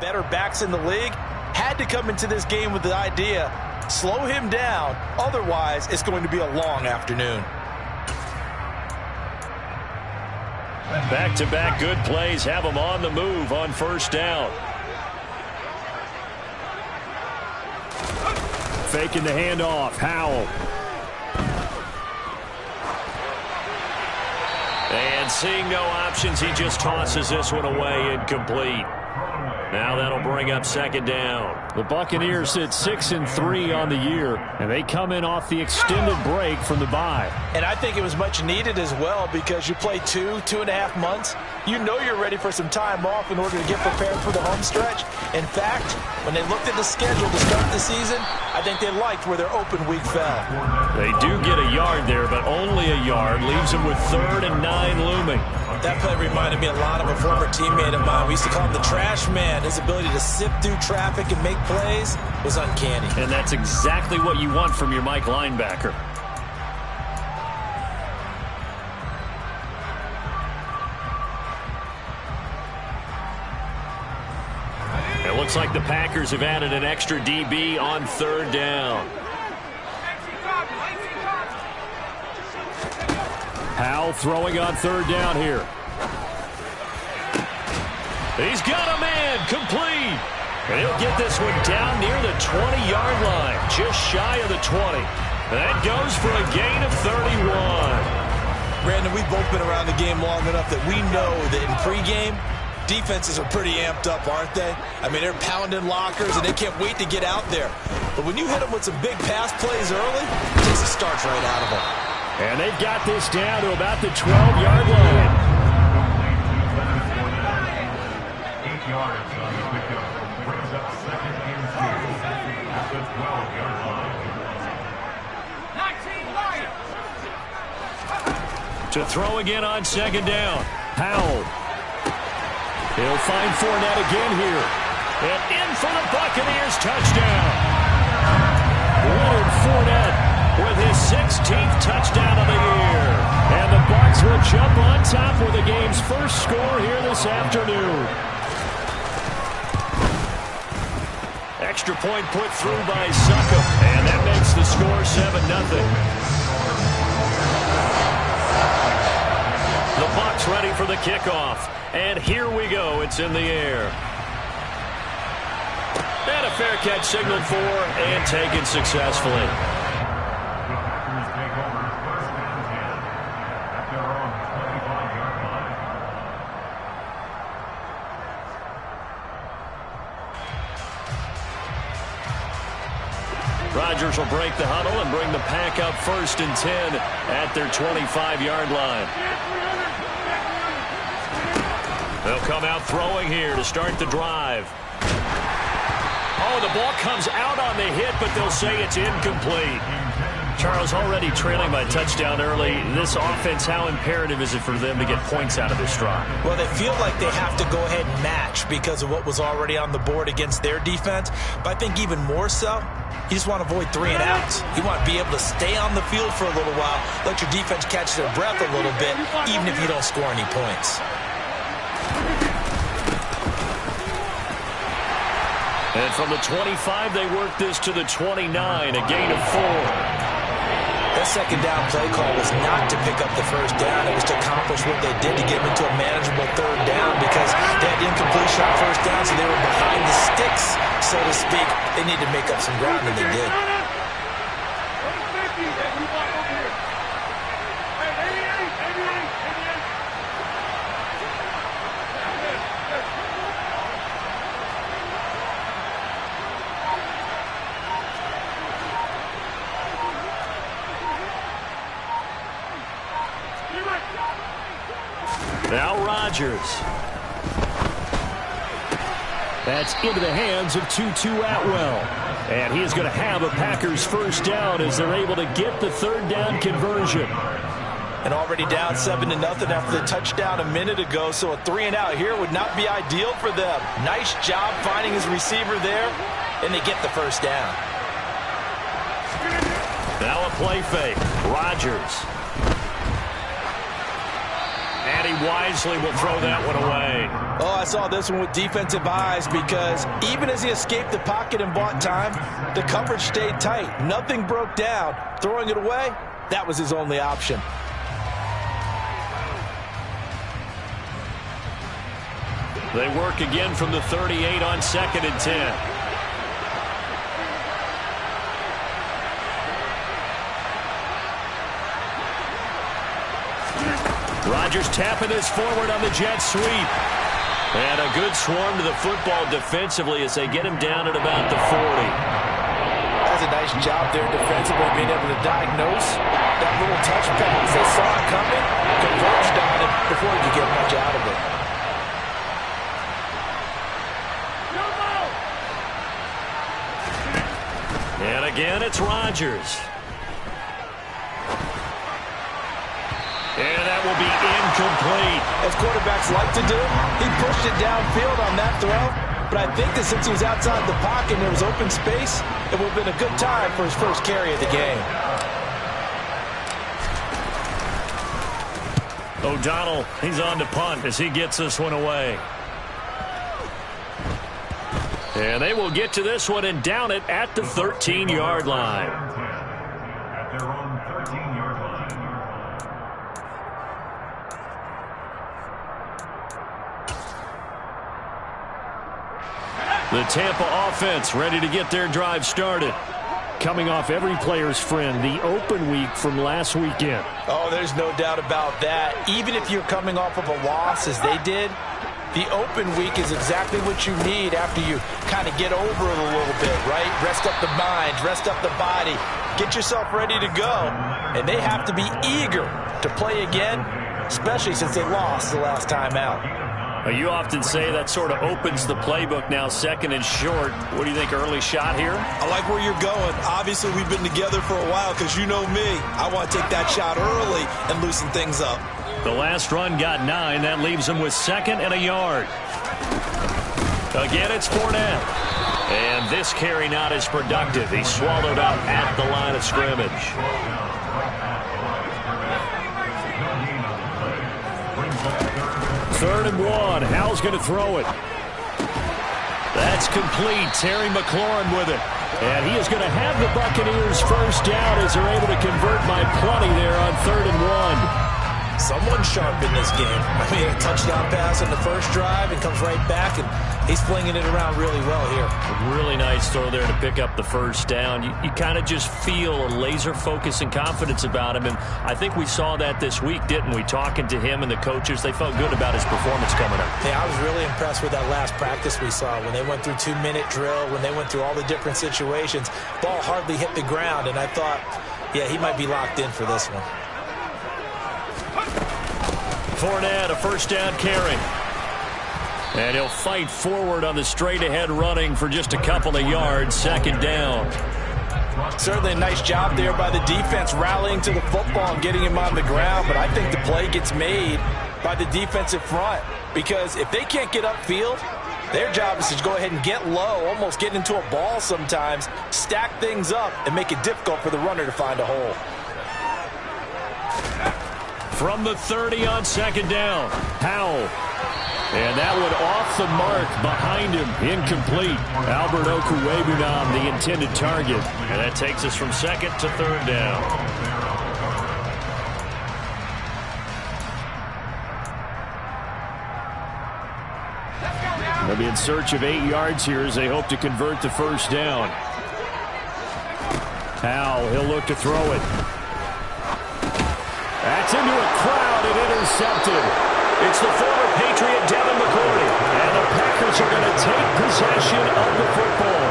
better backs in the league, had to come into this game with the idea, slow him down, otherwise it's going to be a long afternoon. Back-to-back good plays have him on the move on first down. Faking the handoff, Howell. And seeing no options, he just tosses this one away, incomplete. Now that'll bring up second down. The Buccaneers sit 6-3 on the year, and they come in off the extended break from the bye. And I think it was much needed as well, because you play 2.5 months. You know you're ready for some time off in order to get prepared for the home stretch. In fact, when they looked at the schedule to start the season, I think they liked where their open week fell. They do get a yard there, but only a yard. Leaves them with 3rd and 9 looming. That play reminded me a lot of a former teammate of mine. We used to call him the trash man. His ability to sift through traffic and make plays was uncanny. And that's exactly what you want from your Mike linebacker. It looks like the Packers have added an extra DB on 3rd down. Howell throwing on 3rd down here. He's got a man, complete. And he'll get this one down near the 20-yard line, just shy of the 20. That goes for a gain of 31. Brandon, we've both been around the game long enough that we know that in pregame, defenses are pretty amped up, aren't they? I mean, they're pounding lockers, and they can't wait to get out there. But when you hit them with some big pass plays early, it takes the starch right out of them. And they've got this down to about the 12-yard line. 8 yards on the pickup. Brings up 2nd and 2 at the 12-yard line. To throw again on 2nd down. Howell. He'll find Fournette again here. And in for the Buccaneers, touchdown. Leonard Fournette with his 16th touchdown of the year. And the Bucs will jump on top with the game's first score here this afternoon. Extra point put through by Succop, and that makes the score 7-0. The Bucs ready for the kickoff, and here we go. It's in the air. And a fair catch signaled for and taken successfully. Rodgers will break the huddle and bring the Pack up 1st and 10 at their 25-yard line. They'll come out throwing here to start the drive. Oh, the ball comes out on the hit, but they'll say it's incomplete. Charles, already trailing by touchdown early. This offense, how imperative is it for them to get points out of this drive? Well, they feel like they have to go ahead and match because of what was already on the board against their defense. But I think even more so, you just want to avoid 3 and outs. You want to be able to stay on the field for a little while, let your defense catch their breath a little bit, even if you don't score any points. And from the 25, they work this to the 29, a gain of 4. That 2nd down play call was not to pick up the 1st down. It was to accomplish what they did to get them into a manageable 3rd down because they had incompletion on 1st down, so they were behind the sticks, so to speak. They needed to make up some ground, and they did. Now Rodgers. That's into the hands of Tutu Atwell. And he is going to have a Packers 1st down as they're able to get the 3rd down conversion. And already down 7-0 after the touchdown a minute ago, so a 3 and out here would not be ideal for them. Nice job finding his receiver there, and they get the 1st down. Now a play fake. Rodgers. And And he wisely will throw that one away. Oh, I saw this one with defensive eyes because even as he escaped the pocket and bought time, the coverage stayed tight. Nothing broke down. Throwing it away, that was his only option. They work again from the 38 on 2nd and 10. Rodgers tapping this forward on the jet sweep. And a good swarm to the football defensively as they get him down at about the 40. That's a nice job there defensively, being able to diagnose that little touch pass. They saw it coming, converged on it before he could get much out of it. And again, it's Rodgers. And that will be incomplete. As quarterbacks like to do, he pushed it downfield on that throw. But I think that since he was outside the pocket and there was open space, it would have been a good time for his first carry of the game. O'Donnell, he's on to punt as he gets this one away. And they will get to this one and down it at the 13-yard line. At their own 13-yard line. The Tampa offense ready to get their drive started. Coming off every player's friend, the open week from last weekend. Oh, there's no doubt about that. Even if you're coming off of a loss as they did, the open week is exactly what you need after you kind of get over it a little bit, right? Rest up the mind, rest up the body, get yourself ready to go. And they have to be eager to play again, especially since they lost the last time out. You often say that sort of opens the playbook now, 2nd and short. What do you think, early shot here? I like where you're going. Obviously, we've been together for a while because you know me. I want to take that shot early and loosen things up. The last run got 9. That leaves him with 2nd and a yard. Again, it's Fournette. And this carry not as productive. He's swallowed up at the line of scrimmage. 3rd and 1. Howell's going to throw it. That's complete. Terry McLaurin with it. And he is going to have the Buccaneers first down as they're able to convert by plenty there on 3rd and 1. Someone sharp in this game. I mean, a touchdown pass on the first drive and comes right back, and he's flinging it around really well here. A really nice throw there to pick up the first down. You kind of just feel a laser focus and confidence about him, and I think we saw that this week, didn't we? Talking to him and the coaches, they felt good about his performance coming up. Yeah, I was really impressed with that last practice we saw when they went through 2-minute drill, when they went through all the different situations. Ball hardly hit the ground, and I thought, yeah, he might be locked in for this one. Fournette, a first down carry. And he'll fight forward on the straight-ahead running for just a couple of yards, 2nd down. Certainly a nice job there by the defense rallying to the football and getting him on the ground, but I think the play gets made by the defensive front because if they can't get upfield, their job is to go ahead and get low, almost get into a ball sometimes, stack things up, and make it difficult for the runner to find a hole. From the 30 on 2nd down, Howell. And that one off the mark behind him, incomplete. Albert Okwuegbunam, the intended target. And that takes us from 2nd to 3rd down. They'll be in search of 8 yards here as they hope to convert the first down. Howell, he'll look to throw it. That's into a crowd and intercepted. It's the former Patriot Devin McCourty. And the Packers are going to take possession of the football.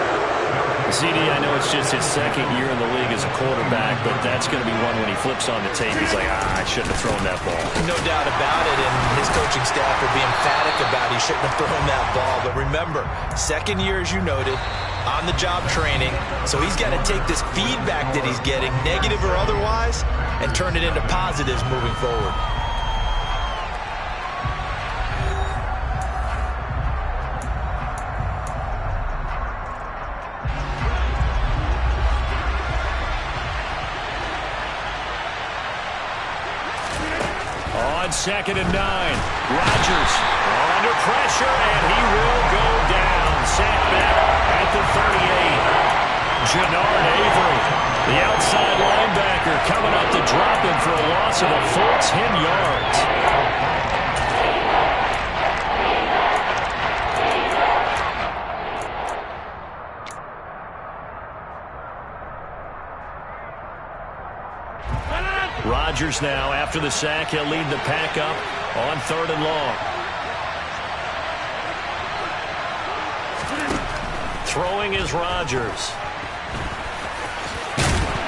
CD, I know it's just his 2nd year in the league as a quarterback, but that's going to be one when he flips on the tape. He's like, I shouldn't have thrown that ball. No doubt about it, and his coaching staff will be emphatic about he shouldn't have thrown that ball. But remember, 2nd year, as you noted, on-the-job training, so he's got to take this feedback that he's getting, negative or otherwise, and turn it into positives moving forward. 2nd and 9. Rodgers under pressure, and he will go down. Sacked back at the 38. Jannard Avery, the outside linebacker, coming up to drop him for a loss of a full 10 yards. Rodgers now, after the sack, he'll lead the pack up on 3rd and long. Throwing is Rodgers.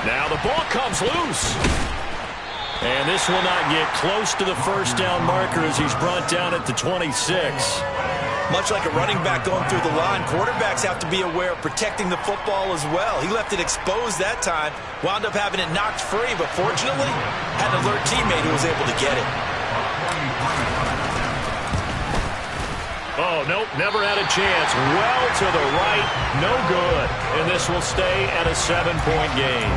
Now the ball comes loose. And this will not get close to the first down marker as he's brought down at the 26. Much like a running back going through the line, quarterbacks have to be aware of protecting the football as well. He left it exposed that time, wound up having it knocked free, but fortunately had an alert teammate who was able to get it. Oh, nope, never had a chance. Well to the right, no good. And this will stay at a 7-point game.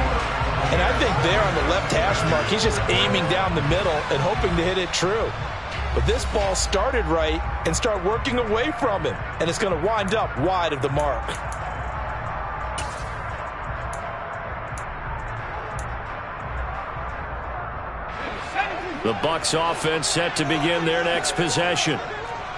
And I think there on the left hash mark, he's just aiming down the middle and hoping to hit it true. But this ball started right and start working away from him, and it's going to wind up wide of the mark. The Bucs offense set to begin their next possession.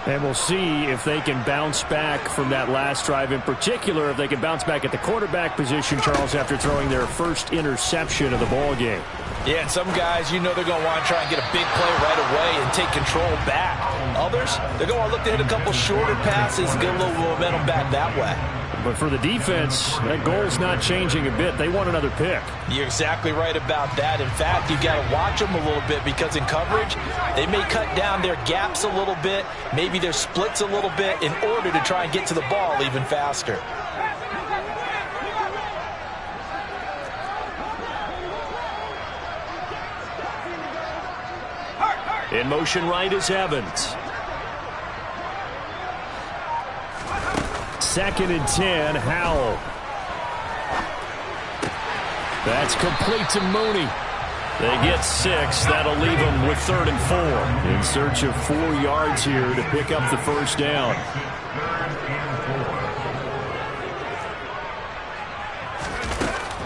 And we'll see if they can bounce back from that last drive, in particular if they can bounce back at the quarterback position, Charles, after throwing their first interception of the ball game. Yeah, and some guys, you know they're going to want to try and get a big play right away and take control back. Others, they're going to want to look to hit a couple shorter passes and get a little momentum back that way. But for the defense, that goal's not changing a bit. They want another pick. You're exactly right about that. In fact, you've got to watch them a little bit because in coverage, they may cut down their gaps a little bit, maybe their splits a little bit in order to try and get to the ball even faster. In motion right is Evans. 2nd and 10, Howell. That's complete to Mooney. They get 6. That'll leave them with 3rd and 4. In search of 4 yards here to pick up the first down.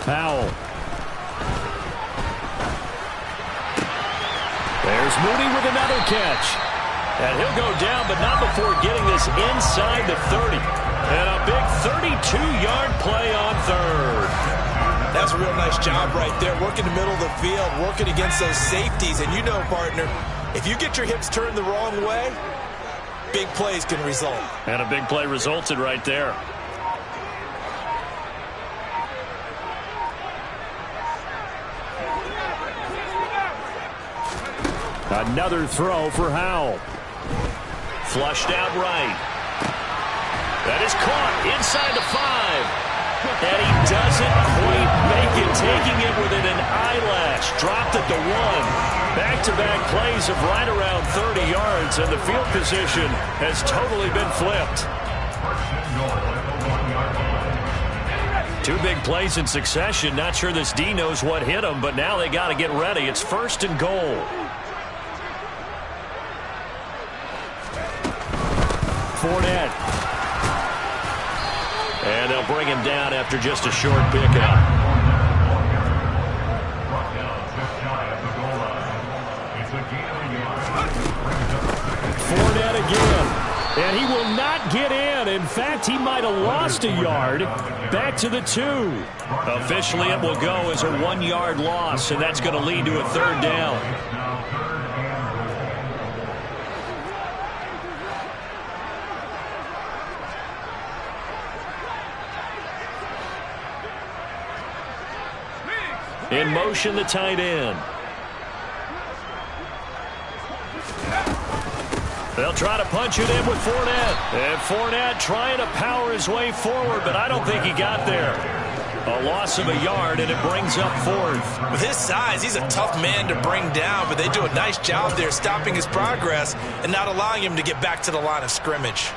Howell. There's Mooney with another catch. And he'll go down, but not before getting this inside the 30. And a big 32-yard play on 3rd. That's a real nice job right there, working the middle of the field, working against those safeties. And you know, partner, if you get your hips turned the wrong way, big plays can result. And a big play resulted right there. Another throw for Howell. Flushed out right. That is caught inside the 5. And he doesn't quite make it, taking it within an eyelash. Dropped at the 1. Back-to-back plays of right around 30 yards, and the field position has totally been flipped. 2 big plays in succession. Not sure this D knows what hit him, but now they got to get ready. It's 1st and goal. Fournette. And they'll bring him down after just a short pickup. Fournette again. And he will not get in. In fact, he might have lost a yard. Back to the 2. Officially, it will go as a 1-yard loss, and that's going to lead to a 3rd down. In motion, the tight end. They'll try to punch it in with Fournette. And Fournette trying to power his way forward, but I don't think he got there. A loss of a yard, and it brings up 4th. With his size, he's a tough man to bring down, but they do a nice job there stopping his progress and not allowing him to get back to the line of scrimmage.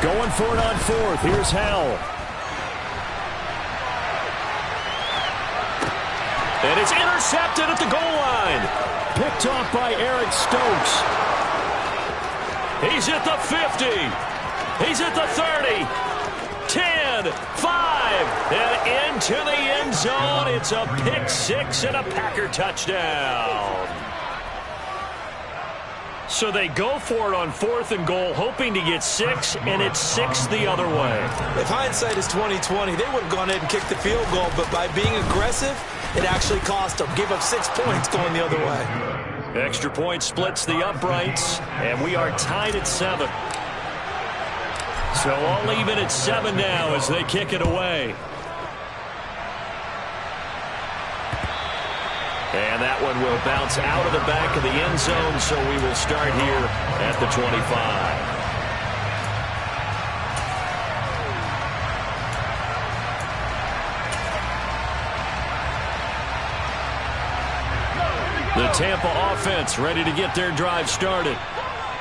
Going for it on 4th. Here's Howell. And it's intercepted at the goal line. Picked off by Eric Stokes. He's at the 50. He's at the 30. 10, 5, and into the end zone. It's a pick six and a Packer touchdown. So they go for it on 4th and goal, hoping to get 6, and it's 6 the other way. If hindsight is 20/20, they would have gone ahead and kicked the field goal, but by being aggressive, it actually cost them. Gave up 6 points going the other way. Extra point splits the uprights, and we are tied at 7. So all even at 7 now as they kick it away. And that one will bounce out of the back of the end zone, so we will start here at the 25. The Tampa offense ready to get their drive started.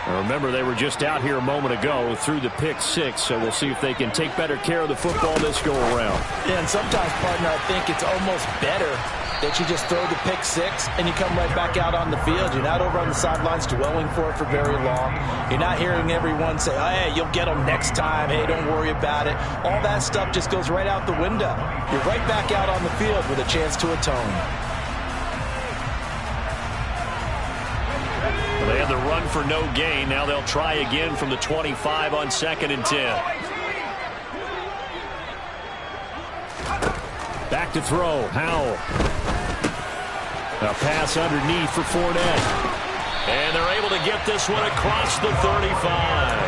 Remember, they were just out here a moment ago through the pick 6, so we'll see if they can take better care of the football this go-around. Yeah, and sometimes, partner, I think it's almost better that you just throw the pick 6 and you come right back out on the field. You're not over on the sidelines dwelling for it for very long. You're not hearing everyone say, oh, hey, you'll get them next time. Hey, don't worry about it. All that stuff just goes right out the window. You're right back out on the field with a chance to atone. They had the run for no gain. Now they'll try again from the 25 on 2nd and 10. Back to throw. Howell. A pass underneath for Fournette. And they're able to get this one across the 35.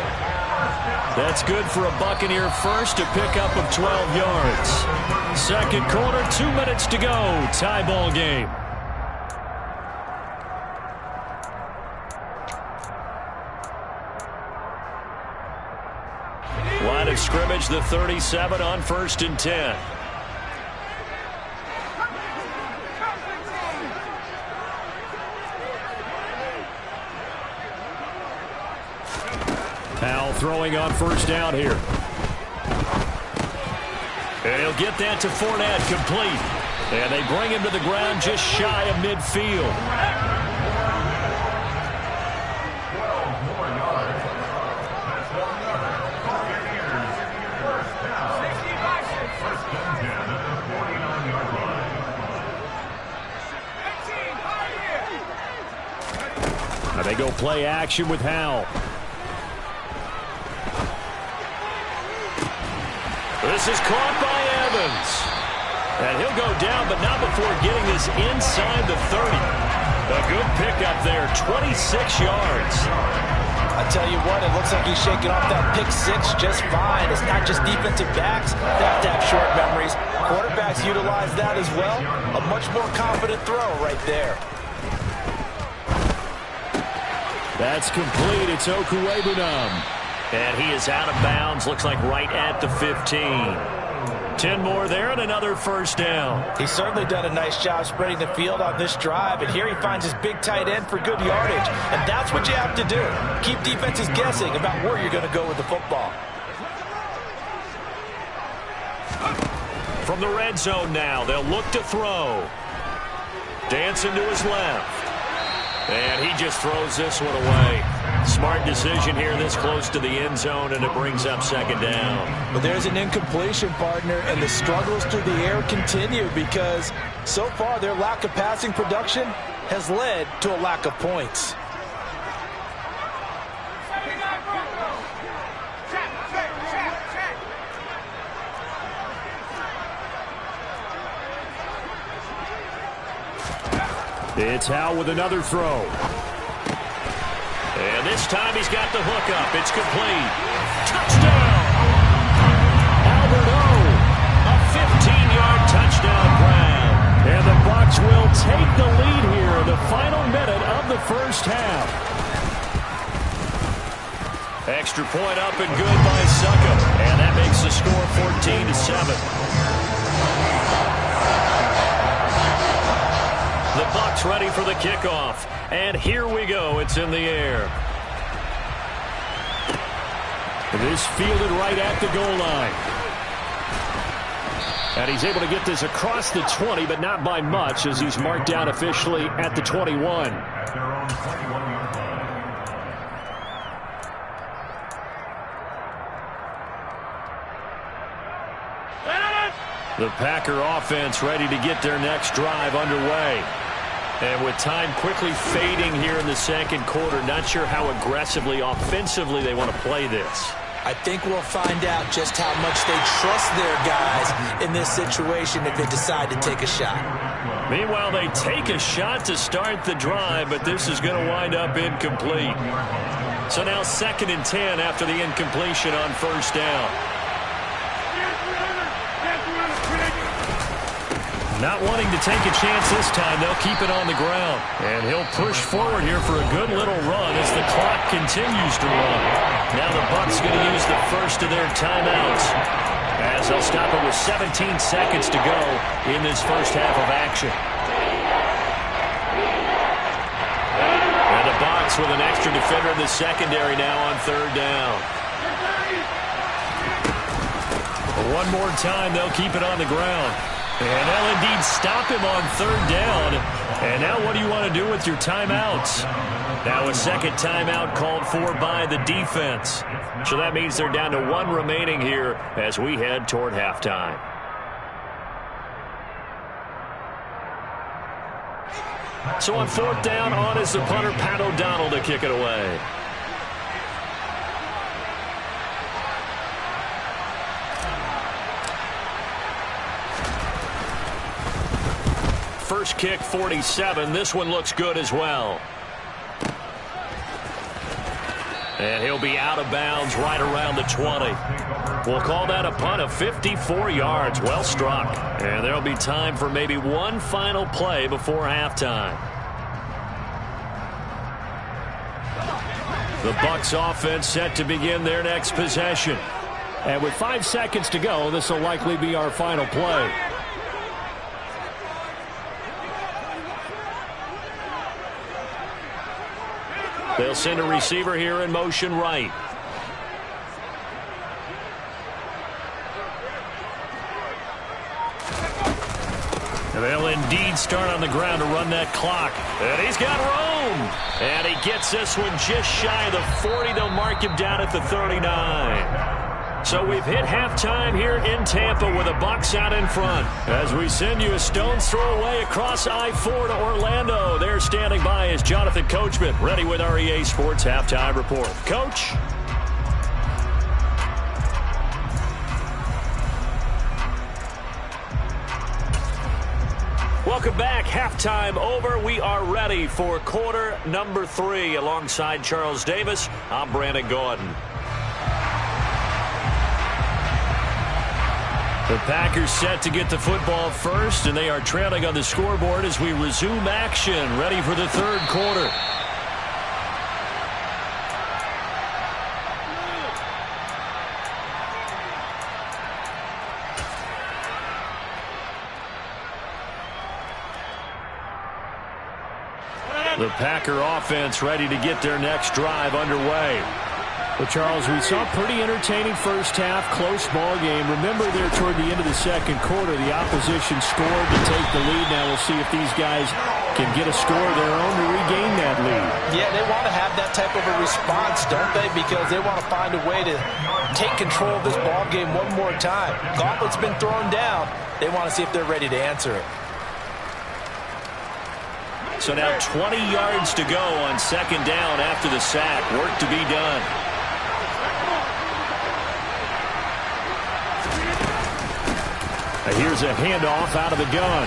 That's good for a Buccaneer first, a pickup of 12 yards. Second quarter, 2 minutes to go. Tie ball game. Line of scrimmage, the 37 on 1st and 10. Powell throwing on 1st down here. And he'll get that to Fournette, complete. And they bring him to the ground just shy of midfield. They go play action with Howell. This is caught by Evans. And he'll go down, but not before getting this inside the 30. A good pickup there, 26 yards. I tell you what, it looks like he's shaking off that pick 6 just fine. It's not just defensive backs that have to have short memories. Quarterbacks utilize that as well. A much more confident throw right there. That's complete. It's Okuwebunam. And he is out of bounds. Looks like right at the 15. 10 more there and another 1st down. He's certainly done a nice job spreading the field on this drive. And here he finds his big tight end for good yardage. And that's what you have to do. Keep defenses guessing about where you're going to go with the football. From the red zone now, they'll look to throw. Dancing to his left. And he just throws this one away. Smart decision here this close to the end zone, and it brings up 2nd down. But there's an incompletion, partner, and the struggles through the air continue because so far their lack of passing production has led to a lack of points. It's Howell with another throw. And this time he's got the hook up. It's complete. Touchdown! Albert O. A 15-yard touchdown grab. And the Bucs will take the lead here in the final minute of the 1st half. Extra point up and good by Succop. And that makes the score 14-7. The Bucs ready for the kickoff. And here we go. It's in the air. It is fielded right at the goal line. And he's able to get this across the 20, but not by much, as he's marked down officially at the 21. At their own 21-yard line. The Packer offense ready to get their next drive underway. And with time quickly fading here in the second quarter, not sure how aggressively, offensively they want to play this. I think we'll find out just how much they trust their guys in this situation if they decide to take a shot. Meanwhile, they take a shot to start the drive, but this is going to wind up incomplete. So now 2nd and 10 after the incompletion on first down. Not wanting to take a chance this time, they'll keep it on the ground. And he'll push forward here for a good little run as the clock continues to run. Now the Bucs going to use the first of their timeouts, as they'll stop it with 17 seconds to go in this first half of action. And the Bucs with an extra defender in the secondary now on third down. One more time, they'll keep it on the ground. And they'll indeed stop him on third down. And now what do you want to do with your timeouts? Now a second timeout called for by the defense. So that means they're down to one remaining here as we head toward halftime. So on fourth down, on is the punter, Pat O'Donnell, to kick it away. First kick, 47. This one looks good as well. And he'll be out of bounds right around the 20. We'll call that a punt of 54 yards. Well struck. And there'll be time for maybe one final play before halftime. The Bucs offense set to begin their next possession. And with 5 seconds to go, this will likely be our final play. They'll send a receiver here in motion right. And they'll indeed start on the ground to run that clock. And he's got room. And he gets this one just shy of the 40. They'll mark him down at the 39. So we've hit halftime here in Tampa with the Bucs out in front. As we send you a stone's throw away across I-4 to Orlando. There standing by is Jonathan Coachman, ready with our EA Sports Halftime Report. Coach? Welcome back. Halftime over. We are ready for quarter number 3. Alongside Charles Davis, I'm Brandon Gaudin. The Packers set to get the football first, and they are trailing on the scoreboard as we resume action, ready for the third quarter. The Packer offense ready to get their next drive underway. Well, Charles, we saw a pretty entertaining first half, close ball game. Remember there toward the end of the second quarter, the opposition scored to take the lead. Now we'll see if these guys can get a score of their own to regain that lead. Yeah, they want to have that type of a response, don't they? Because they want to find a way to take control of this ball game one more time. Gauntlet's been thrown down. They want to see if they're ready to answer it. So now 20 yards to go on second down after the sack. Work to be done. Here's a handoff out of the gun.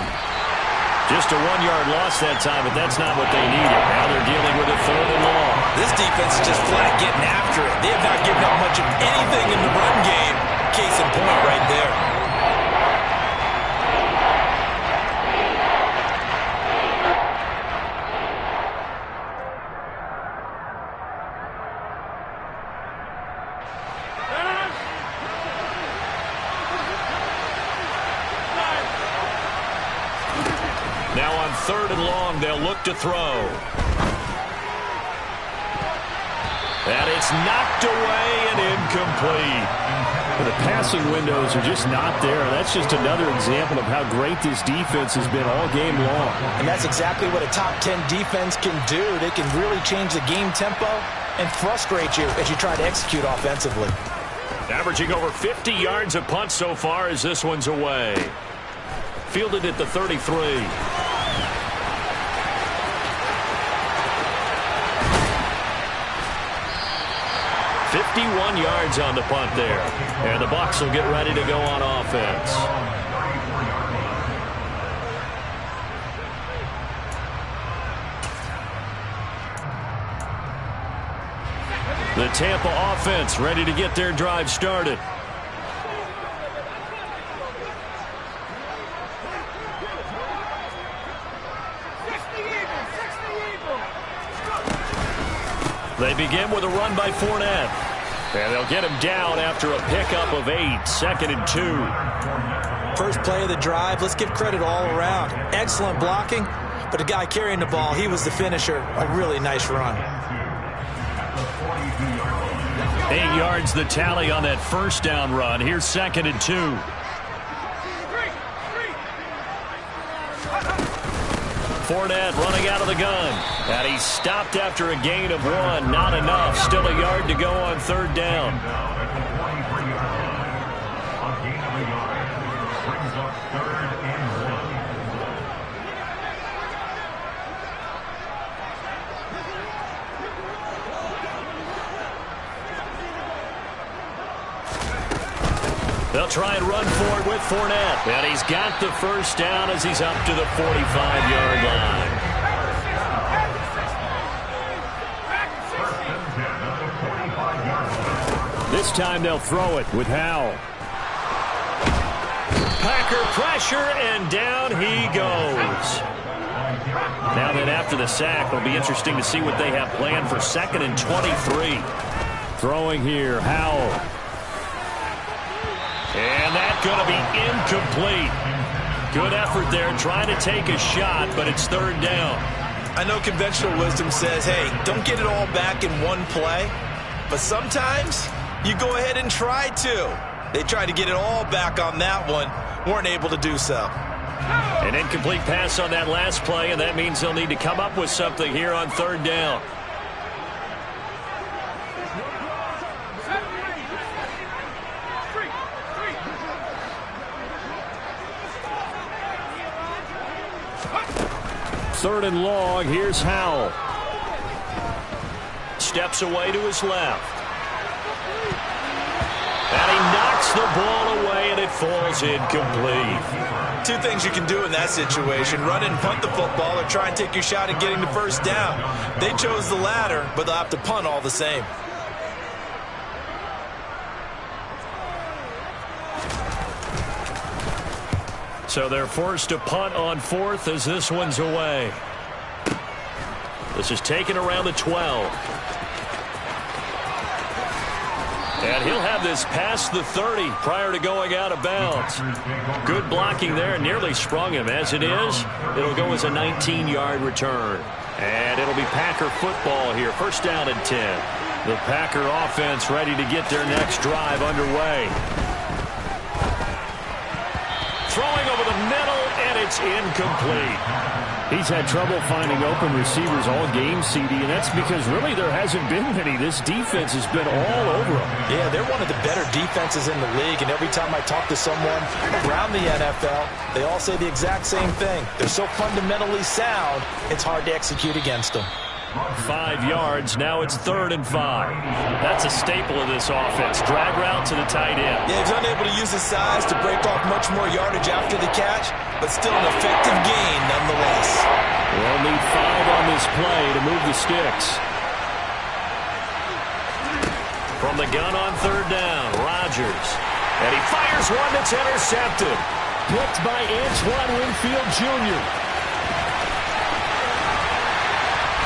Just a 1-yard loss that time, but that's not what they needed. Now they're dealing with a third and long. This defense is just flat getting after it. They have not given up much of anything in the run game. Case in point right there. Third and long, they'll look to throw. And it's knocked away and incomplete. The passing windows are just not there. That's just another example of how great this defense has been all game long. And that's exactly what a top 10 defense can do. They can really change the game tempo and frustrate you as you try to execute offensively. Averaging over 50 yards a punt so far as this one's away. Fielded at the 33. 51 yards on the punt there. And the Bucs will get ready to go on offense. The Tampa offense ready to get their drive started. They begin with a run by Fournette. And they'll get him down after a pickup of 8, 2nd and 2. First play of the drive, let's give credit all around. Excellent blocking, but the guy carrying the ball, he was the finisher. A really nice run. 8 yards the tally on that first down run. Here's 2nd and 2. Fournette running out of the gun. And he's stopped after a gain of 1. Not enough. Still a yard to go on 3rd down. They'll try and run for it with Fournette. And he's got the first down as he's up to the 45-yard line. This time they'll throw it with Howell. Packer pressure, and down he goes. Now then, after the sack, it'll be interesting to see what they have planned for 2nd and 23. Throwing here, Howell. And that's going to be incomplete. Good effort there, trying to take a shot, but it's 3rd down. I know conventional wisdom says, hey, don't get it all back in one play. But sometimes you go ahead and try to. They tried to get it all back on that one. Weren't able to do so. An incomplete pass on that last play, and that means they'll need to come up with something here on 3rd down. Third and long, here's Howell. Steps away to his left. And he knocks the ball away, and it falls incomplete. Two things you can do in that situation: run and punt the football, or try and take your shot at getting the first down. They chose the latter, but they'll have to punt all the same. So they're forced to punt on 4th as this one's away. This is taken around the 12. And he'll have this past the 30 prior to going out of bounds. Good blocking there, nearly sprung him. As it is, it'll go as a 19-yard return. And it'll be Packer football here, 1st down and 10. The Packer offense ready to get their next drive underway. Throwing over the middle, and it's incomplete. He's had trouble finding open receivers all game, CD, and that's because really there hasn't been many. This defense has been all over them. Yeah, they're one of the better defenses in the league, and every time I talk to someone around the NFL, they all say the exact same thing. They're so fundamentally sound, it's hard to execute against them. 5 yards. Now it's 3rd and 5. That's a staple of this offense. Drag route to the tight end. Yeah, he's unable to use his size to break off much more yardage after the catch, but still an effective gain nonetheless. They'll need 5 on this play to move the sticks. From the gun on 3rd down, Rodgers. And he fires one that's intercepted. Picked by Antoine Winfield Jr.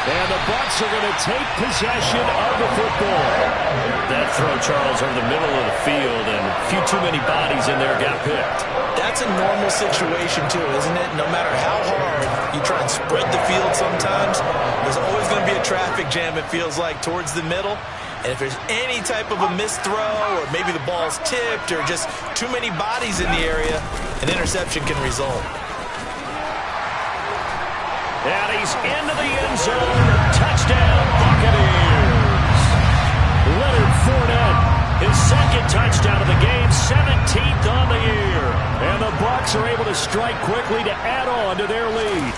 And the Bucs are going to take possession of the football. That throw, Charles, over the middle of the field, and a few too many bodies in there got picked. That's a normal situation, too, isn't it? No matter how hard you try and spread the field sometimes, there's always going to be a traffic jam, it feels like, towards the middle. And if there's any type of a missed throw, or maybe the ball's tipped, or just too many bodies in the area, an interception can result. And he's into the end zone. Touchdown, Buccaneers. Leonard Fournette, his second touchdown of the game, 17th on the year. And the Bucs are able to strike quickly to add on to their lead.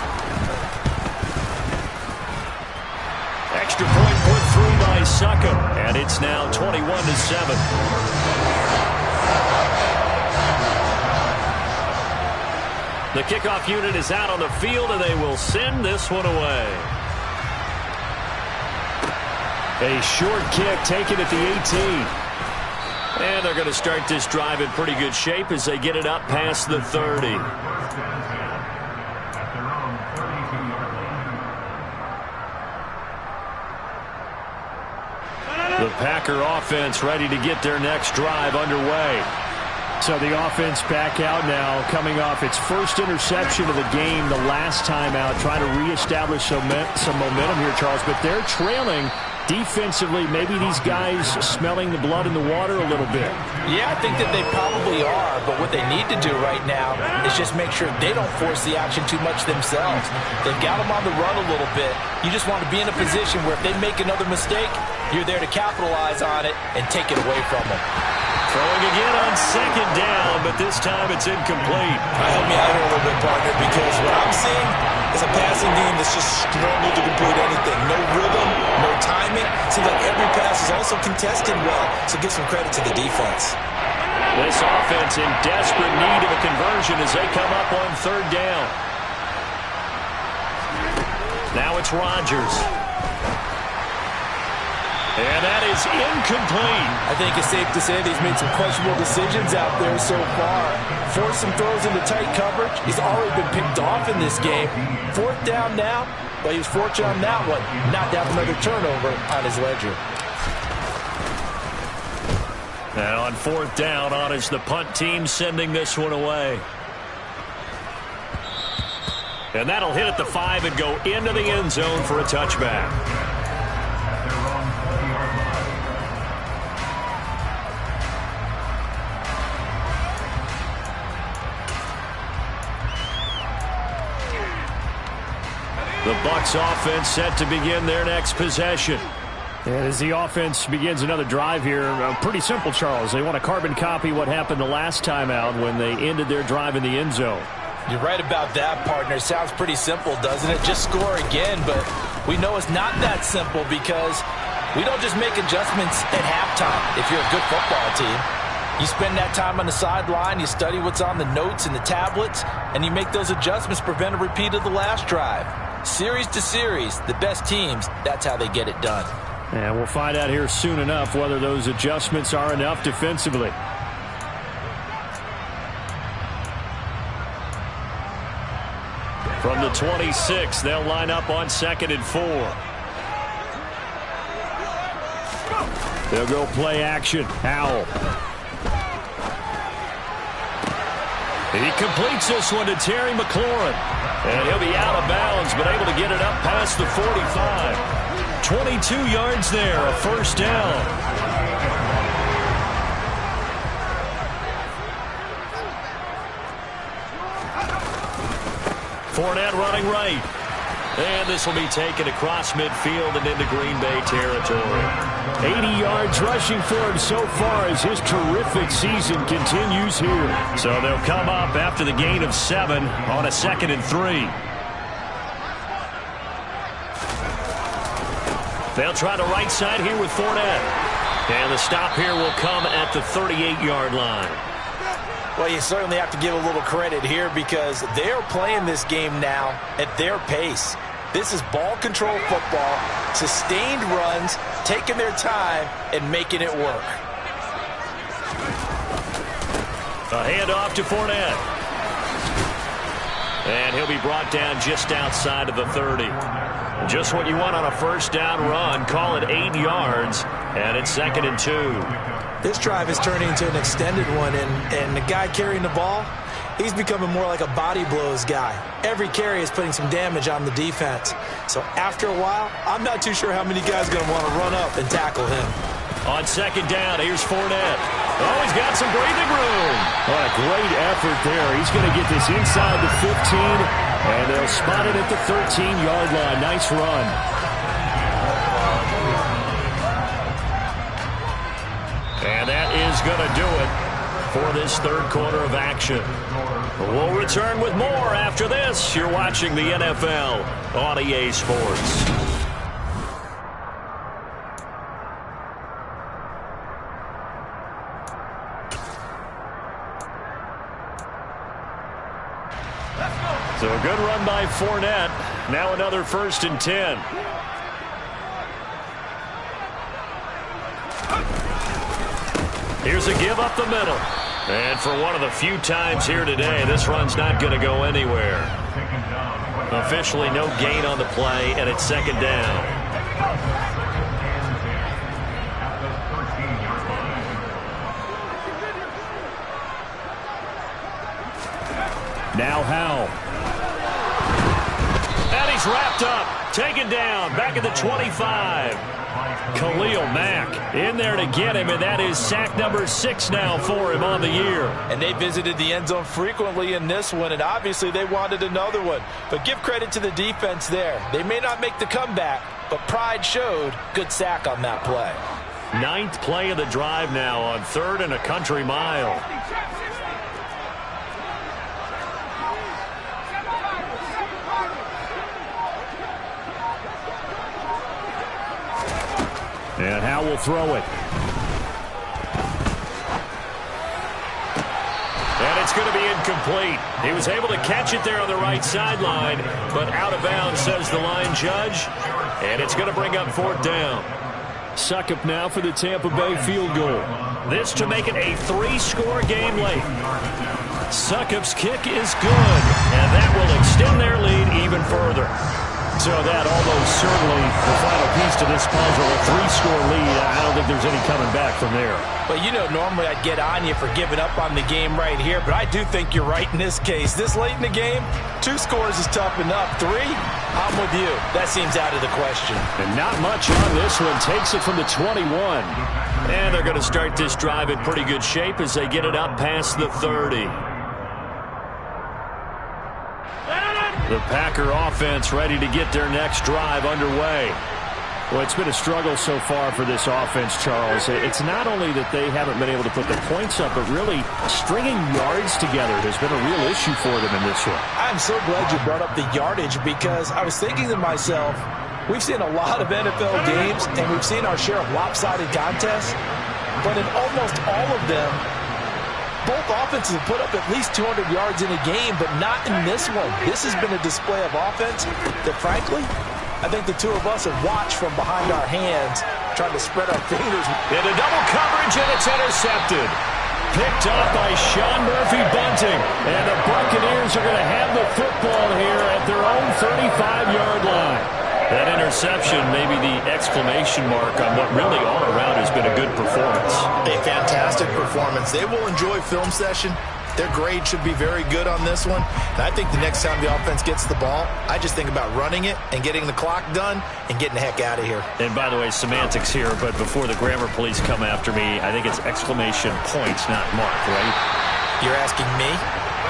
Extra point put through by Succop, and it's now 21-7. The kickoff unit is out on the field, and they will send this one away. A short kick taken at the 18. And they're going to start this drive in pretty good shape as they get it up past the 30. The Packer offense ready to get their next drive underway. So the offense back out now, coming off its first interception of the game the last time out, trying to reestablish some momentum here, Charles. But they're trailing defensively. Maybe these guys smelling the blood in the water a little bit. Yeah, I think that they probably are. But what they need to do right now is just make sure they don't force the action too much themselves. They've got them on the run a little bit. You just want to be in a position where if they make another mistake, you're there to capitalize on it and take it away from them. Throwing again on second down, but this time it's incomplete. Help me out here a little bit, partner, because what I'm seeing is a passing game that's just struggled to complete anything. No rhythm, no timing. Seems like every pass is also contested well, so give some credit to the defense. This offense in desperate need of a conversion as they come up on third down. Now it's Rodgers. And that is incomplete. I think it's safe to say that he's made some questionable decisions out there so far. Forced some throws into tight coverage. He's already been picked off in this game. Fourth down now, but he was fortunate on that one. Not to have another turnover on his ledger. And on fourth down, on is the punt team sending this one away. And that'll hit at the 5 and go into the end zone for a touchback. The Bucs offense set to begin their next possession. And as the offense begins another drive here, pretty simple, Charles. They want to carbon copy what happened the last time out when they ended their drive in the end zone. You're right about that, partner. Sounds pretty simple, doesn't it? Just score again, but we know it's not that simple because we don't just make adjustments at halftime if you're a good football team. You spend that time on the sideline, you study what's on the notes and the tablets, and you make those adjustments to prevent a repeat of the last drive. Series to series, the best teams, that's how they get it done. And we'll find out here soon enough whether those adjustments are enough defensively. From the 26, they'll line up on 2nd and 4. They'll go play action. Howell. He completes this one to Terry McLaurin. And he'll be out of bounds, but able to get it up past the 45. 22 yards there, a first down. Fournette running right. And this will be taken across midfield and into Green Bay territory. 80 yards rushing for him so far as his terrific season continues here. So they'll come up after the gain of 7 on a 2nd and 3. They'll try the right side here with Fournette. And the stop here will come at the 38-yard line. Well, you certainly have to give a little credit here because they're playing this game now at their pace. This is ball control football, sustained runs, taking their time, and making it work. A handoff to Fournette. And he'll be brought down just outside of the 30. Just what you want on a first down run. Call it 8 yards. And it's 2nd and 2. This drive is turning into an extended one, and the guy carrying the ball, he's becoming more like a body blows guy. Every carry is putting some damage on the defense. So after a while, I'm not too sure how many guys are going to want to run up and tackle him. On second down, here's Fournette. Oh, he's got some breathing room. What a great effort there. He's going to get this inside the 15, and they'll spot it at the 13-yard line. Nice run. And that is going to do it for this third quarter of action. We'll return with more after this. You're watching the NFL on EA Sports. So a good run by Fournette. Now another 1st and 10. Here's a give up the middle. And for one of the few times here today, this run's not going to go anywhere. Officially no gain on the play, and it's second down. Now Howell. And he's wrapped up. Taken down. Back at the 25. Khalil Mack in there to get him, and that is sack number 6 now for him on the year. And they visited the end zone frequently in this one, and obviously they wanted another one. But give credit to the defense there. They may not make the comeback, but pride showed. Good sack on that play. 9th play of the drive now on 3rd and a country mile. And Howell will throw it. And it's going to be incomplete. He was able to catch it there on the right sideline, but out of bounds, says the line judge. And it's going to bring up 4th down. Succop now for the Tampa Bay field goal. This to make it a 3-score game late. Succop's kick is good, and that will extend their lead even further. So that almost certainly the final piece to this puzzle, a 3-score lead. I don't think there's any coming back from there. But you know, normally I'd get on you for giving up on the game right here, but I do think you're right in this case. This late in the game, 2 scores is tough enough. 3, I'm with you. That seems out of the question. And not much on this one. Takes it from the 21. And they're going to start this drive in pretty good shape as they get it up past the 30. The Packer offense ready to get their next drive underway. Well, it's been a struggle so far for this offense, Charles. It's not only that they haven't been able to put the points up, but really stringing yards together has been a real issue for them in this one. I'm so glad you brought up the yardage, because I was thinking to myself, we've seen a lot of NFL games, and we've seen our share of lopsided contests, but in almost all of them, both offenses have put up at least 200 yards in a game, but not in this one. This has been a display of offense that, frankly, I think the two of us have watched from behind our hands, trying to spread our fingers. Into double coverage, and it's intercepted. Picked off by Sean Murphy-Bunting. And the Buccaneers are going to have the football here at their own 35-yard line. That interception may be the exclamation mark on what really all around has been a good performance. A fantastic performance. They will enjoy film session. Their grade should be very good on this one. And I think the next time the offense gets the ball, I just think about running it and getting the clock done and getting the heck out of here. And by the way, semantics here, but before the grammar police come after me, I think it's exclamation points, not mark, right? You're asking me?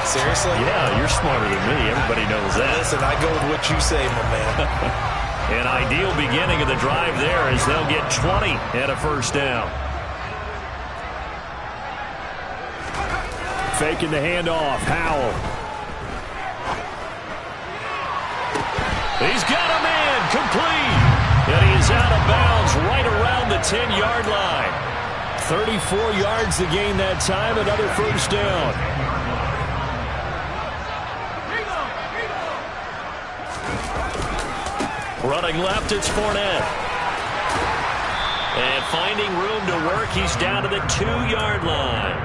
Seriously? Yeah, you're smarter than me. Everybody knows that. Listen, I go with what you say, my man. An ideal beginning of the drive there as they'll get 20 and a 1st down. Faking the handoff. Howell. He's got a man complete. And he's out of bounds right around the 10-yard line. 34 yards to gain that time. Another 1st down. Running left, it's Fournette. And finding room to work, he's down to the 2-yard line.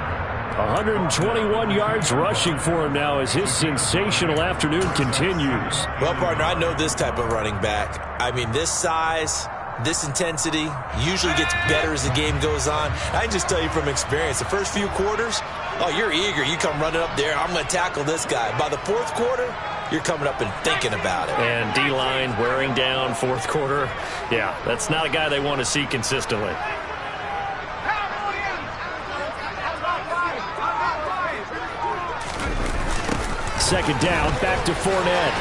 121 yards rushing for him now as his sensational afternoon continues. Well, partner, I know this type of running back. I mean, this size, This intensity usually gets better as the game goes on. I can just tell you from experience, the first few quarters, oh, you're eager. You come running up there, I'm going to tackle this guy. By the fourth quarter, you're coming up and thinking about it. And D-line wearing down fourth quarter. Yeah, that's not a guy they want to see consistently. Second down, back to Fournette.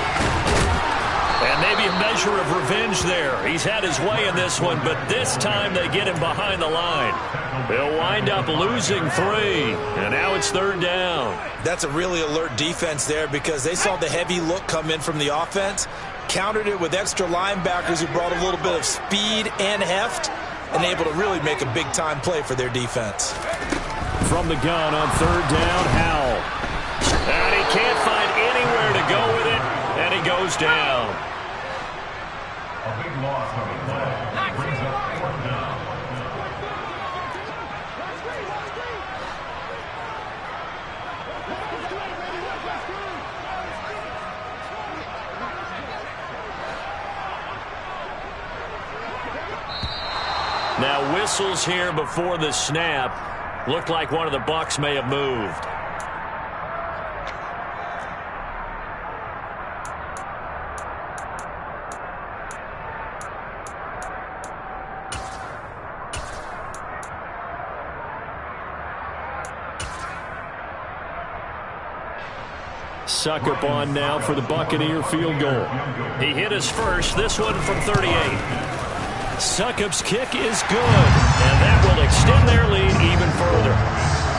And maybe a measure of revenge there. He's had his way in this one, but this time they get him behind the line. They'll wind up losing 3, and now it's third down. That's a really alert defense there because they saw the heavy look come in from the offense, countered it with extra linebackers who brought a little bit of speed and heft, and able to really make a big-time play for their defense. From the gun on third down, Howell. And he can't find anywhere to go with it, and he goes down. A big loss on the play. Brings up fourth down. Now whistles here before the snap. Looked like one of the Bucs may have moved. Succop on now for the Buccaneer field goal. He hit his first, this one from 38. Succop's kick is good, and that will extend their lead even further.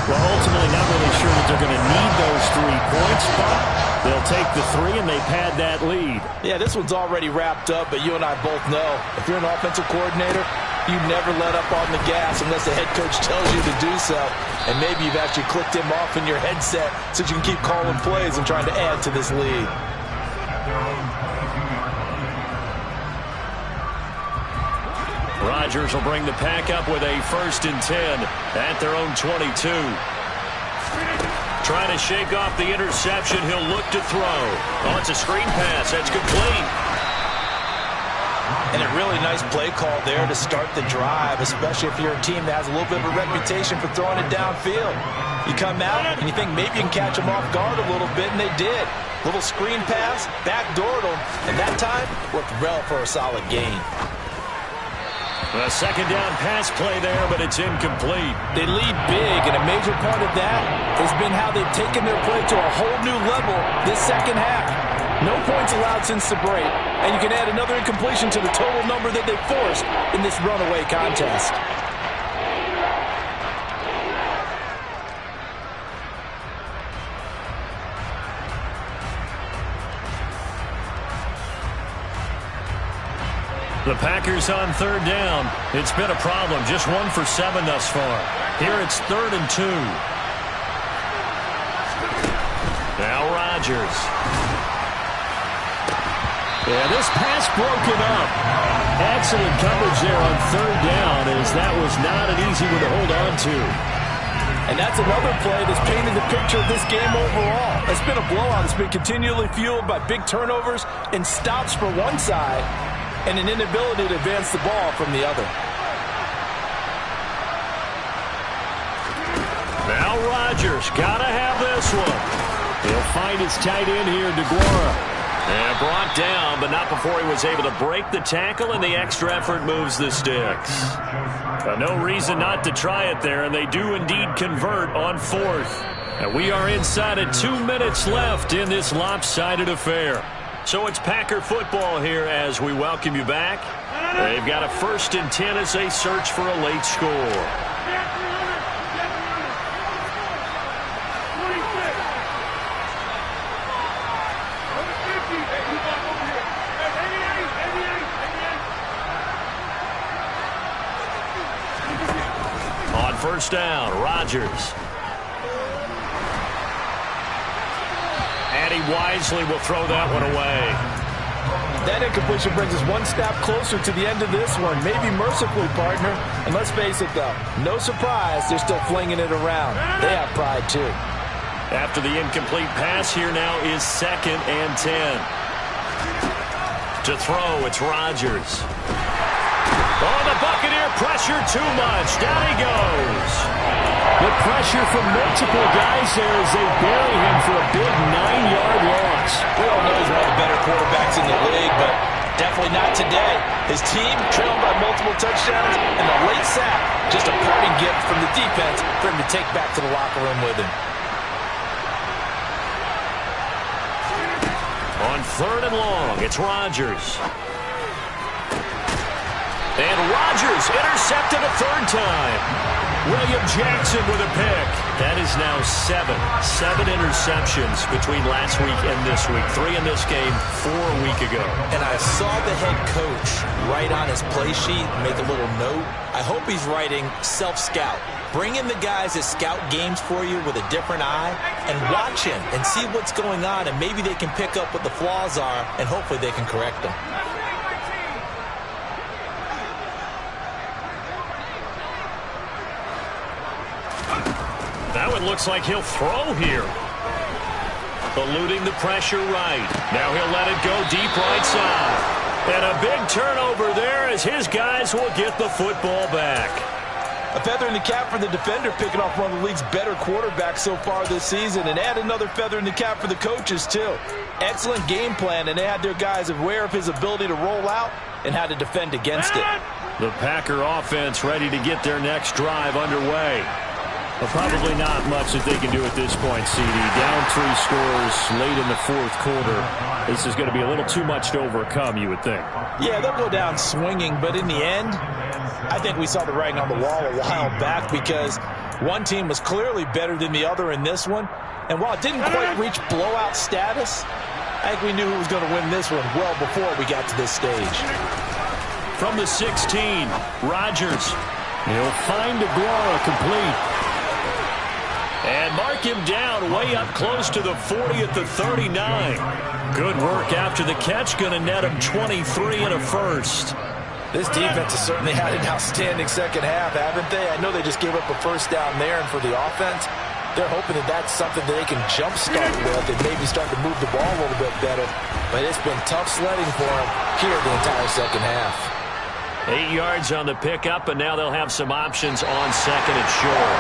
Well, ultimately not really sure that they're going to need those 3 points, but they'll take the 3 and they pad that lead. Yeah, this one's already wrapped up, but you and I both know if you're an offensive coordinator, you never let up on the gas unless the head coach tells you to do so. And maybe you've actually clicked him off in your headset so you can keep calling plays and trying to add to this lead. Rodgers will bring the pack up with a 1st and 10 at their own 22. Trying to shake off the interception. He'll look to throw. Oh, it's a screen pass. That's complete. And a really nice play call there to start the drive, especially if you're a team that has a little bit of a reputation for throwing it downfield. You come out and you think maybe you can catch them off guard a little bit, and they did. Little screen pass, backdoored them, and that time worked well for a solid gain. A second down pass play there, but it's incomplete. They lead big, and a major part of that has been how they've taken their play to a whole new level this second half. No points allowed since the break, and you can add another incompletion to the total number that they forced in this runaway contest. The Packers on third down. It's been a problem. Just 1 for 7 thus far. Here it's 3rd and 2. Now Rodgers. Yeah, this pass broken up. Excellent coverage there on third down, as that was not an easy one to hold on to. And that's another play that's painted the picture of this game overall. It's been a blowout. It's been continually fueled by big turnovers and stops for one side and an inability to advance the ball from the other. Now Rodgers, gotta have this one. He'll find his tight end here, DeGuara. And brought down, but not before he was able to break the tackle, and the extra effort moves the sticks. No reason not to try it there, and they do indeed convert on 4th. And we are inside of 2 minutes left in this lopsided affair. So it's Packer football here as we welcome you back. They've got a 1st and 10 as they search for a late score. On 1st down, Rodgers. And he wisely will throw that one away. That incompletion brings us one step closer to the end of this one. Maybe mercifully, partner. And let's face it, though, no surprise, they're still flinging it around. They have pride, too. After the incomplete pass, here now is 2nd and 10. To throw, it's Rodgers. Oh, the Buccaneer pressure too much. Down he goes. The pressure from multiple guys there as they bury him for a big 9-yard loss. We all know he's one of the better quarterbacks in the league, but definitely not today. His team trailing by multiple touchdowns, and the late sack, just a parting gift from the defense for him to take back to the locker room with him. On 3rd and long, it's Rodgers. And Rodgers intercepted a 3rd time. William Jackson with a pick. That is now 7 interceptions between last week and this week. 3 in this game, 4 a week ago. And I saw the head coach write on his play sheet, make a little note. I hope he's writing self-scout. Bring in the guys that scout games for you with a different eye and watch him and see what's going on, and maybe they can pick up what the flaws are, and hopefully they can correct them. That one looks like he'll throw here. Eluding the pressure right. Now he'll let it go deep right side. And a big turnover there as his guys will get the football back. A feather in the cap for the defender, picking off one of the league's better quarterbacks so far this season, and add another feather in the cap for the coaches too. Excellent game plan, and they had their guys aware of his ability to roll out and how to defend against it. The Packer offense ready to get their next drive underway. Well, probably not much that they can do at this point, CD. Down 3 scores late in the 4th quarter. This is going to be a little too much to overcome, you would think. Yeah, they'll go down swinging, but in the end, I think we saw the writing on the wall a while back because one team was clearly better than the other in this one. And while it didn't quite reach blowout status, I think we knew who was going to win this one well before we got to this stage. From the 16, Rodgers. He'll find Aguara complete. And mark him down way up close to the 40 at the 39. Good work after the catch. Going to net him 23 and a first. This defense has certainly had an outstanding second half, haven't they? I know they just gave up a first down there, and for the offense, they're hoping that that's something that they can jumpstart with and maybe start to move the ball a little bit better. But it's been tough sledding for them here the entire second half. 8 yards on the pickup, and now they'll have some options on 2nd and short.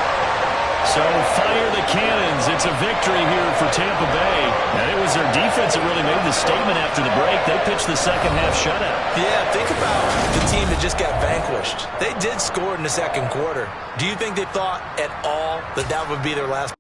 So fire the cannons. It's a victory here for Tampa Bay. And it was their defense that really made the statement after the break. They pitched the second half shutout. Yeah, think about the team that just got vanquished. They did score in the 2nd quarter. Do you think they thought at all that that would be their last